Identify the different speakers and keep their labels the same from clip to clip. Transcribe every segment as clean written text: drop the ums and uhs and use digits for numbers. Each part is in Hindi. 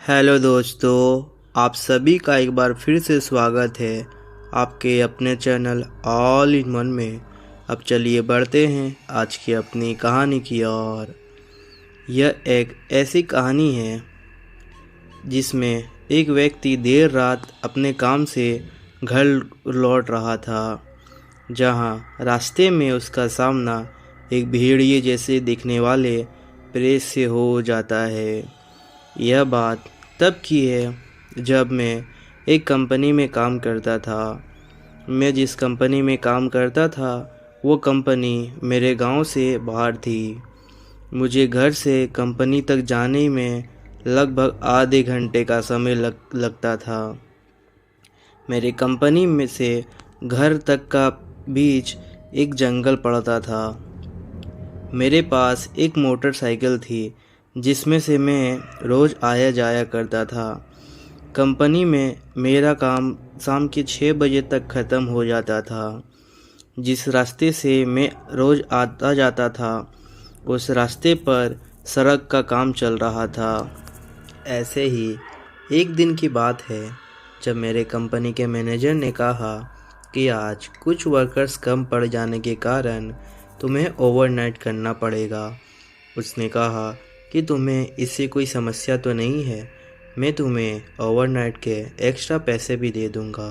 Speaker 1: हेलो दोस्तों, आप सभी का एक बार फिर से स्वागत है आपके अपने चैनल ऑल इन वन में। अब चलिए बढ़ते हैं आज की अपनी कहानी की ओर। यह एक ऐसी कहानी है जिसमें एक व्यक्ति देर रात अपने काम से घर लौट रहा था, जहां रास्ते में उसका सामना एक भेड़िए जैसे दिखने वाले प्रेत से हो जाता है। यह बात तब की है जब मैं एक कंपनी में काम करता था। मैं जिस कंपनी में काम करता था वो कंपनी मेरे गांव से बाहर थी। मुझे घर से कंपनी तक जाने में लगभग आधे घंटे का समय लगता था। मेरे कंपनी में से घर तक का बीच एक जंगल पड़ता था। मेरे पास एक मोटरसाइकिल थी जिसमें से मैं रोज़ आया जाया करता था। कंपनी में मेरा काम शाम के 6 बजे तक ख़त्म हो जाता था। जिस रास्ते से मैं रोज़ आता जाता था उस रास्ते पर सड़क का काम चल रहा था। ऐसे ही एक दिन की बात है जब मेरे कंपनी के मैनेजर ने कहा कि आज कुछ वर्कर्स कम पड़ जाने के कारण तुम्हें ओवरनाइट करना पड़ेगा। उसने कहा कि तुम्हें इससे कोई समस्या तो नहीं है, मैं तुम्हें ओवरनाइट के एक्स्ट्रा पैसे भी दे दूंगा।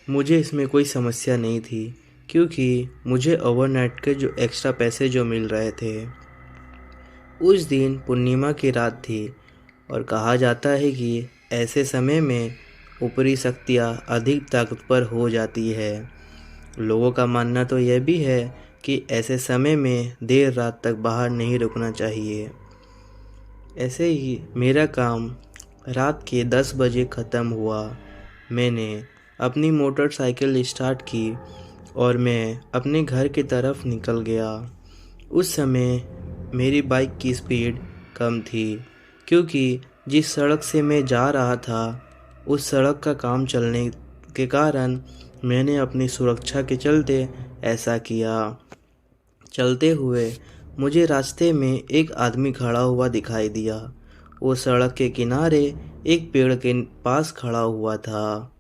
Speaker 1: मुझे इसमें कोई समस्या नहीं थी क्योंकि मुझे ओवरनाइट के जो एक्स्ट्रा पैसे जो मिल रहे थे। उस दिन पूर्णिमा की रात थी और कहा जाता है कि ऐसे समय में ऊपरी शक्तियाँ अधिक ताकतवर हो जाती है। लोगों का मानना तो यह भी है कि ऐसे समय में देर रात तक बाहर नहीं रुकना चाहिए। ऐसे ही मेरा काम रात के 10 बजे ख़त्म हुआ। मैंने अपनी मोटरसाइकिल स्टार्ट की और मैं अपने घर की तरफ निकल गया। उस समय मेरी बाइक की स्पीड कम थी क्योंकि जिस सड़क से मैं जा रहा था उस सड़क का काम चलने के कारण मैंने अपनी सुरक्षा के चलते ऐसा किया। चलते हुए मुझे रास्ते में एक आदमी खड़ा हुआ दिखाई दिया। वो सड़क के किनारे एक पेड़ के पास खड़ा हुआ था।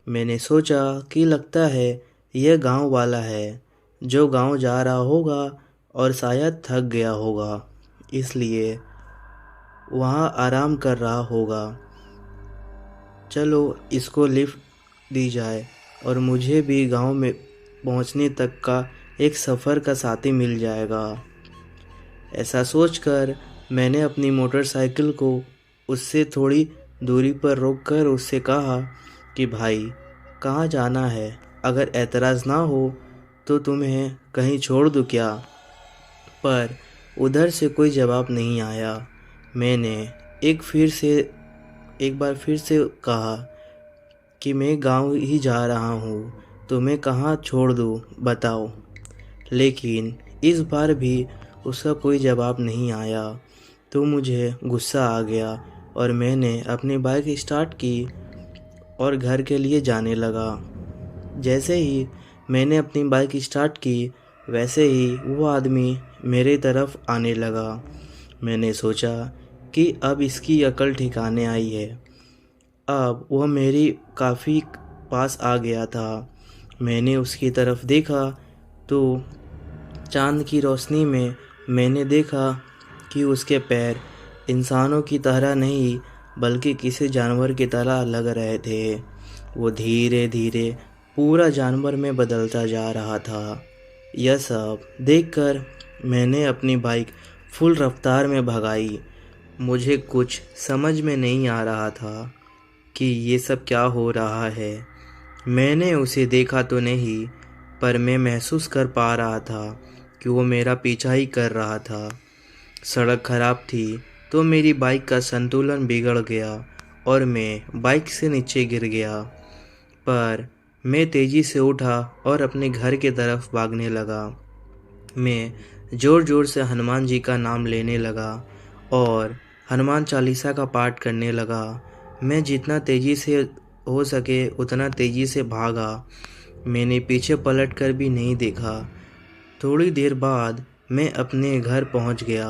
Speaker 1: मैंने सोचा कि लगता है यह गांव वाला है जो गांव जा रहा होगा और शायद थक गया होगा, इसलिए वहाँ आराम कर रहा होगा। चलो इसको लिफ्ट दी जाए और मुझे भी गांव में पहुंचने तक का एक सफ़र का साथी मिल जाएगा। ऐसा सोचकर मैंने अपनी मोटरसाइकिल को उससे थोड़ी दूरी पर रोककर उससे कहा कि भाई कहाँ जाना है, अगर एतराज़ ना हो तो तुम्हें कहीं छोड़ दूँ क्या। पर उधर से कोई जवाब नहीं आया। मैंने एक बार फिर से कहा कि मैं गांव ही जा रहा हूँ, तुम्हें कहाँ छोड़ दूँ बताओ। लेकिन इस बार भी उसका कोई जवाब नहीं आया तो मुझे गुस्सा आ गया और मैंने अपनी बाइक स्टार्ट की और घर के लिए जाने लगा। जैसे ही मैंने अपनी बाइक स्टार्ट की वैसे ही वो आदमी मेरे तरफ आने लगा। मैंने सोचा कि अब इसकी अकल ठिकाने आई है। अब वह मेरी काफ़ी पास आ गया था। मैंने उसकी तरफ देखा तो चांद की रोशनी में मैंने देखा कि उसके पैर इंसानों की तरह नहीं बल्कि किसी जानवर की तरह लग रहे थे। वो धीरे धीरे पूरा जानवर में बदलता जा रहा था। यह सब देखकर मैंने अपनी बाइक फुल रफ्तार में भगाई। मुझे कुछ समझ में नहीं आ रहा था कि ये सब क्या हो रहा है। मैंने उसे देखा तो नहीं, पर मैं महसूस कर पा रहा था कि वो मेरा पीछा ही कर रहा था। सड़क खराब थी तो मेरी बाइक का संतुलन बिगड़ गया और मैं बाइक से नीचे गिर गया। पर मैं तेज़ी से उठा और अपने घर की तरफ भागने लगा। मैं ज़ोर ज़ोर से हनुमान जी का नाम लेने लगा और हनुमान चालीसा का पाठ करने लगा। मैं जितना तेज़ी से हो सके उतना तेज़ी से भागा। मैंने पीछे पलट कर भी नहीं देखा। थोड़ी देर बाद मैं अपने घर पहुंच गया।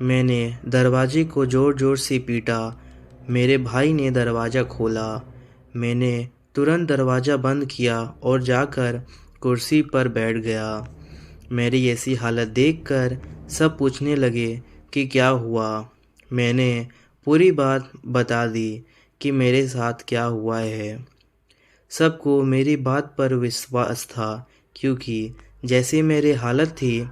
Speaker 1: मैंने दरवाजे को ज़ोर ज़ोर से पीटा मेरे भाई ने दरवाज़ा खोला। मैंने तुरंत दरवाज़ा बंद किया और जाकर कुर्सी पर बैठ गया। मेरी ऐसी हालत देखकर सब पूछने लगे कि क्या हुआ। मैंने पूरी बात बता दी कि मेरे साथ क्या हुआ है। सबको मेरी बात पर विश्वास था क्योंकि जैसी मेरी हालत थी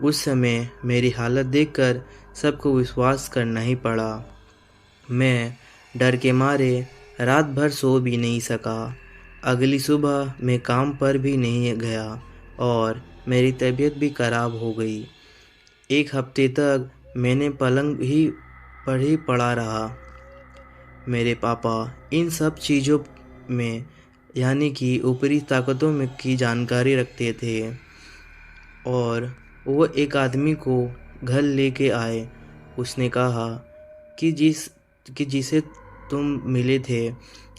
Speaker 1: उस समय मेरी हालत देखकर सबको विश्वास करना ही पड़ा। मैं डर के मारे रात भर सो भी नहीं सका। अगली सुबह मैं काम पर भी नहीं गया और मेरी तबीयत भी खराब हो गई। एक हफ्ते तक मैंने पलंग पर ही पड़ा रहा। मेरे पापा इन सब चीज़ों में यानी कि ऊपरी ताकतों में की जानकारी रखते थे और वो एक आदमी को घर लेके आए। उसने कहा कि जिसे तुम मिले थे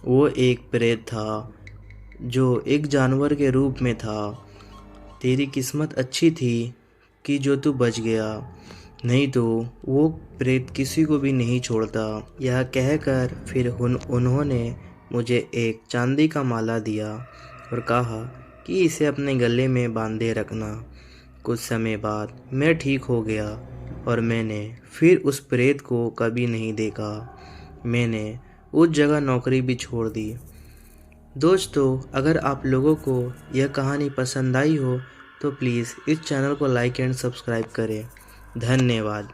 Speaker 1: वो एक प्रेत था जो एक जानवर के रूप में था। तेरी किस्मत अच्छी थी कि जो तू बच गया, नहीं तो वो प्रेत किसी को भी नहीं छोड़ता। यह कहकर फिर उन्होंने मुझे एक चांदी का माला दिया और कहा कि इसे अपने गले में बांधे रखना। कुछ समय बाद मैं ठीक हो गया और मैंने फिर उस प्रेत को कभी नहीं देखा। मैंने उस जगह नौकरी भी छोड़ दी। दोस्तों, अगर आप लोगों को यह कहानी पसंद आई हो तो प्लीज़ इस चैनल को लाइक एंड सब्सक्राइब करें। धन्यवाद।